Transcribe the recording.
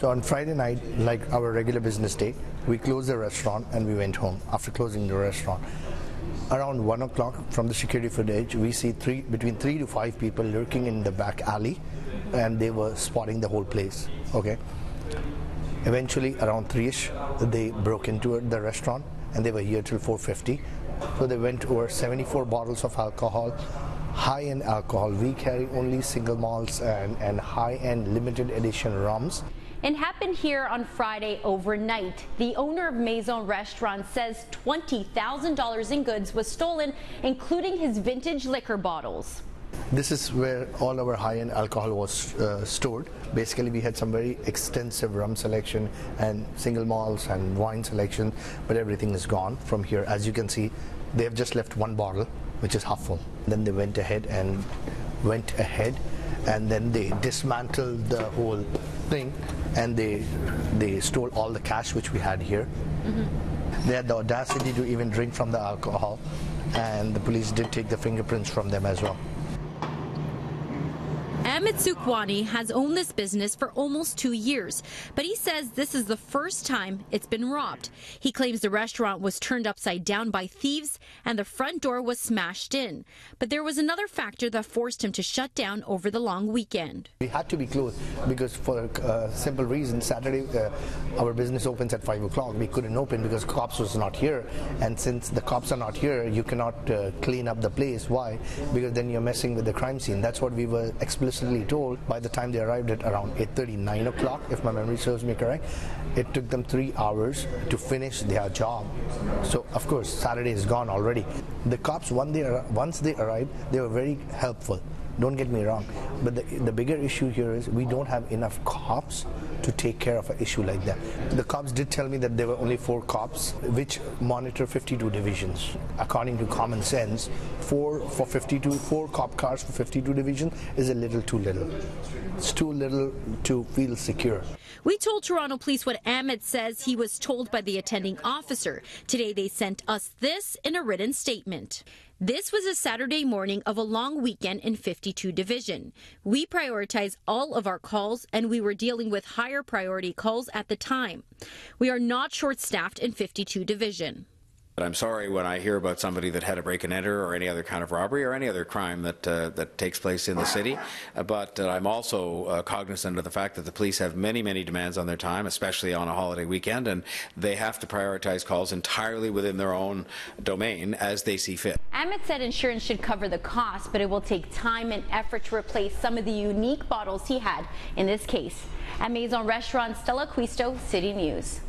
So on Friday night, like our regular business day, we closed the restaurant and we went home after closing the restaurant. Around 1 o'clock from the security footage, we see between 3 to 5 people lurking in the back alley, and they were spotting the whole place. Okay. Eventually, around 3ish, they broke into the restaurant and they were here till 4:50. So they went over 74 bottles of alcohol, high-end alcohol. We carry only single malts and high-end limited edition rums. It happened here on Friday overnight. The owner of Maezo restaurant says $20,000 in goods was stolen, including his vintage liquor bottles. This is where all our high-end alcohol was stored. Basically, we had some very extensive rum selection and single malts and wine selection, but everything is gone from here. As you can see, they have just left one bottle, which is half full. Then they went ahead and then they dismantled the whole thing, and they stole all the cash which we had here. They had the audacity to even drink from the alcohol, and the police did take the fingerprints from them as well. Amit Sukwani has owned this business for almost 2 years, but he says this is the first time it's been robbed. He claims the restaurant was turned upside down by thieves and the front door was smashed in. But there was another factor that forced him to shut down over the long weekend. We had to be closed because for a simple reason, Saturday our business opens at 5 o'clock. We couldn't open because cops was not here, and since the cops are not here, you cannot clean up the place. Why? Because then you're messing with the crime scene. That's what we were explicitly told. By the time they arrived at around 8:30, 9 o'clock, if my memory serves me correct, it took them 3 hours to finish their job. So of course Saturday is gone already. The cops, once they arrived, they were very helpful. Don't get me wrong, but the bigger issue here is we don't have enough cops to take care of an issue like that. The cops did tell me that there were only 4 cops which monitor 52 divisions. According to common sense, 4 cop cars for 52 divisions is a little too little. It's too little to feel secure. We told Toronto Police what Amit says he was told by the attending officer. Today they sent us this in a written statement. This was a Saturday morning of a long weekend in 52 Division. We prioritize all of our calls, and we were dealing with higher priority calls at the time. We are not short-staffed in 52 Division. But I'm sorry when I hear about somebody that had a break and enter or any other kind of robbery or any other crime that takes place in the city. But I'm also cognizant of the fact that the police have many, many demands on their time, especially on a holiday weekend, and they have to prioritize calls entirely within their own domain as they see fit. Amit said insurance should cover the cost, but it will take time and effort to replace some of the unique bottles he had in this case. At Maezo restaurant, Stella Acquisto, City News.